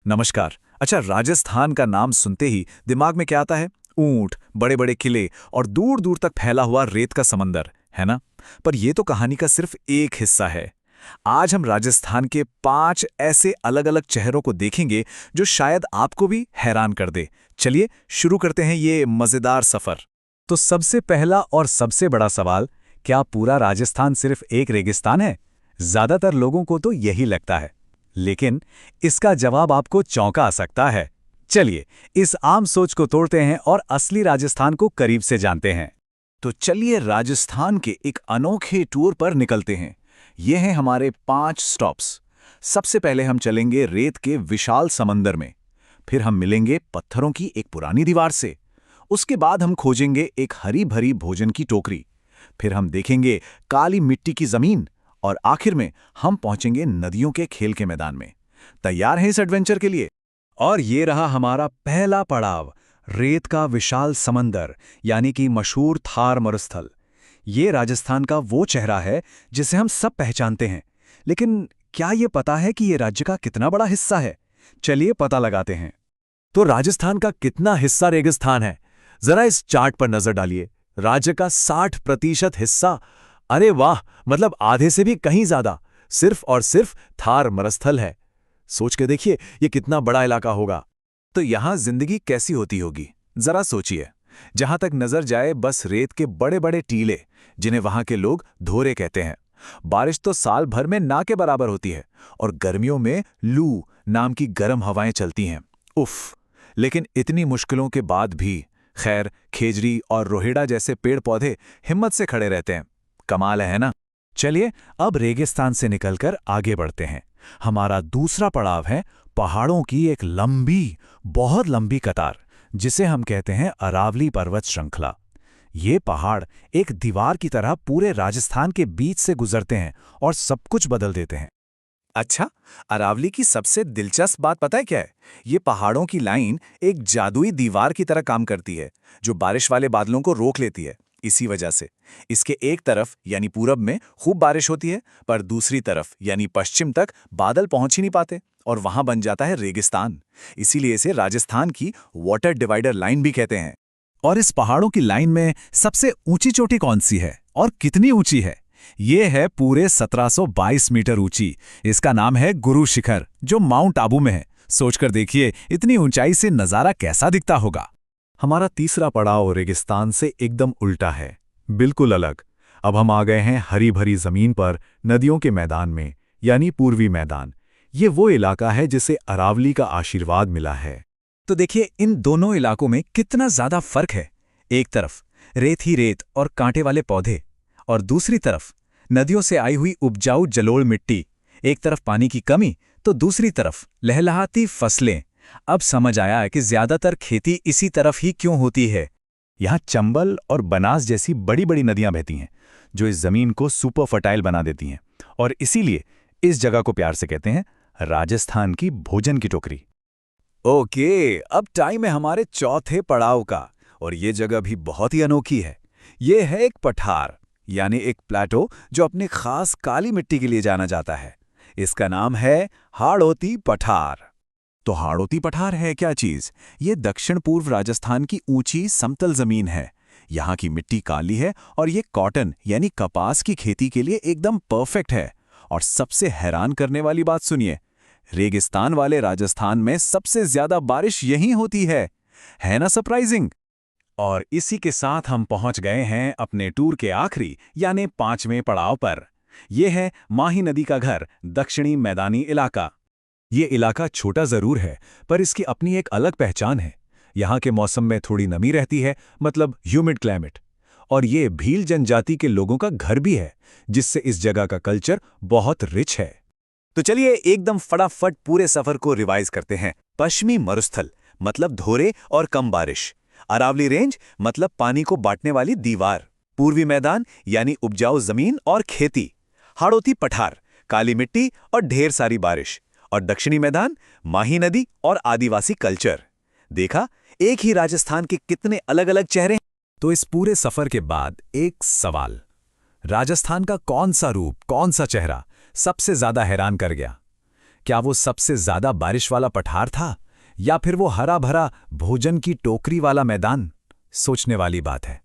नमस्कार। अच्छा, राजस्थान का नाम सुनते ही दिमाग में क्या आता है? ऊंट, बड़े बड़े किले और दूर दूर तक फैला हुआ रेत का समंदर, है ना? पर ये तो कहानी का सिर्फ एक हिस्सा है। आज हम राजस्थान के 5 ऐसे अलग अलग चेहरों को देखेंगे जो शायद आपको भी हैरान कर दे। चलिए शुरू करते हैं ये मजेदार सफर। तो सबसे पहला और सबसे बड़ा सवाल, क्या पूरा राजस्थान सिर्फ एक रेगिस्तान है? ज्यादातर लोगों को तो यही लगता है, लेकिन इसका जवाब आपको चौंका सकता है। चलिए इस आम सोच को तोड़ते हैं और असली राजस्थान को करीब से जानते हैं। तो चलिए राजस्थान के एक अनोखे टूर पर निकलते हैं। ये हैं हमारे 5 स्टॉप्स। सबसे पहले हम चलेंगे रेत के विशाल समंदर में। फिर हम मिलेंगे पत्थरों की एक पुरानी दीवार से। उसके बाद हम खोजेंगे एक हरी भरी भोजन की टोकरी। फिर हम देखेंगे काली मिट्टी की जमीन। और आखिर में हम पहुंचेंगे नदियों के खेल के मैदान में। तैयार हैं इस एडवेंचर के लिए? और ये रहा हमारा पहला पड़ाव, रेत का विशाल समंदर, यानी कि मशहूर थार मरुस्थल। ये राजस्थान का वो चेहरा है जिसे हम सब पहचानते हैं, लेकिन क्या ये पता है कि ये राज्य का कितना बड़ा हिस्सा है? चलिए पता लगाते हैं। तो राजस्थान का कितना हिस्सा रेगिस्तान है, जरा इस चार्ट पर नजर डालिए। राज्य का 60% हिस्सा, अरे वाह, मतलब आधे से भी कहीं ज्यादा, सिर्फ और सिर्फ थार मरुस्थल है। सोच के देखिए ये कितना बड़ा इलाका होगा। तो यहां जिंदगी कैसी होती होगी, जरा सोचिए। जहां तक नजर जाए बस रेत के बड़े बड़े टीले, जिन्हें वहां के लोग धोरे कहते हैं। बारिश तो साल भर में ना के बराबर होती है, और गर्मियों में लू नाम की गर्म हवाएं चलती हैं। उफ। लेकिन इतनी मुश्किलों के बाद भी खैर खेजड़ी और रोहिड़ा जैसे पेड़ पौधे हिम्मत से खड़े रहते हैं। कमाल है ना? चलिए अब रेगिस्तान से निकलकर आगे बढ़ते हैं। हमारा दूसरा पड़ाव है पहाड़ों की एक लंबी, बहुत लंबी कतार, जिसे हम कहते हैं अरावली पर्वत श्रृंखला। ये पहाड़ एक दीवार की तरह पूरे राजस्थान के बीच से गुजरते हैं और सब कुछ बदल देते हैं। अच्छा, अरावली की सबसे दिलचस्प बात पता है क्या है? ये पहाड़ों की लाइन एक जादुई दीवार की तरह काम करती है, जो बारिश वाले बादलों को रोक लेती है। इसी वजह से इसके एक तरफ यानी पूरब में खूब बारिश होती है, पर दूसरी तरफ यानी पश्चिम तक बादल पहुंच ही नहीं पाते, और वहां बन जाता है रेगिस्तान। इसीलिए इसे राजस्थान की वाटर डिवाइडर लाइन भी कहते हैं। और इस पहाड़ों की लाइन में सबसे ऊंची चोटी कौन सी है और कितनी ऊंची है? ये है पूरे 1722 मीटर ऊंची। इसका नाम है गुरु शिखर, जो माउंट आबू में है। सोचकर देखिए इतनी ऊंचाई से नजारा कैसा दिखता होगा। हमारा तीसरा पड़ाव रेगिस्तान से एकदम उल्टा है, बिल्कुल अलग। अब हम आ गए हैं हरी भरी जमीन पर, नदियों के मैदान में, यानी पूर्वी मैदान। ये वो इलाका है जिसे अरावली का आशीर्वाद मिला है। तो देखिए इन दोनों इलाकों में कितना ज्यादा फर्क है। एक तरफ रेत ही रेत और कांटे वाले पौधे, और दूसरी तरफ नदियों से आई हुई उपजाऊ जलोढ़ मिट्टी। एक तरफ पानी की कमी तो दूसरी तरफ लहलहाती फसलें। अब समझ आया है कि ज्यादातर खेती इसी तरफ ही क्यों होती है। यहाँ चंबल और बनास जैसी बड़ी बड़ी नदियां बहती हैं, जो इस जमीन को सुपर फर्टाइल बना देती हैं, और इसीलिए इस जगह को प्यार से कहते हैं राजस्थान की भोजन की टोकरी। ओके, अब टाइम है हमारे चौथे पड़ाव का, और ये जगह भी बहुत ही अनोखी है। ये है एक पठार, यानी एक प्लेटो जो अपनी खास काली मिट्टी के लिए जाना जाता है। इसका नाम है हाड़ौती पठार। तो हाड़ौती पठार है क्या चीज? ये दक्षिण पूर्व राजस्थान की ऊंची समतल जमीन है। यहाँ की मिट्टी काली है और ये कॉटन यानी कपास की खेती के लिए एकदम परफेक्ट है। और सबसे हैरान करने वाली बात सुनिए, रेगिस्तान वाले राजस्थान में सबसे ज्यादा बारिश यहीं होती है ना सरप्राइजिंग? और इसी के साथ हम पहुंच गए हैं अपने टूर के आखिरी यानी 5वें पड़ाव पर। यह है माही नदी का घर, दक्षिणी मैदानी इलाका। ये इलाका छोटा जरूर है, पर इसकी अपनी एक अलग पहचान है। यहाँ के मौसम में थोड़ी नमी रहती है, मतलब ह्यूमिड क्लाइमेट। और ये भील जनजाति के लोगों का घर भी है, जिससे इस जगह का कल्चर बहुत रिच है। तो चलिए एकदम फटाफट पूरे सफर को रिवाइज करते हैं। पश्चिमी मरुस्थल मतलब धोरे और कम बारिश। अरावली रेंज मतलब पानी को बांटने वाली दीवार। पूर्वी मैदान यानी उपजाऊ जमीन और खेती। हाड़ौती पठार, काली मिट्टी और ढेर सारी बारिश। और दक्षिणी मैदान, माही नदी और आदिवासी कल्चर। देखा, एक ही राजस्थान के कितने अलग अलग चेहरे। तो इस पूरे सफर के बाद एक सवाल, राजस्थान का कौन सा रूप, कौन सा चेहरा सबसे ज्यादा हैरान कर गया? क्या वो सबसे ज्यादा बारिश वाला पठार था, या फिर वो हरा भरा भोजन की टोकरी वाला मैदान? सोचने वाली बात है।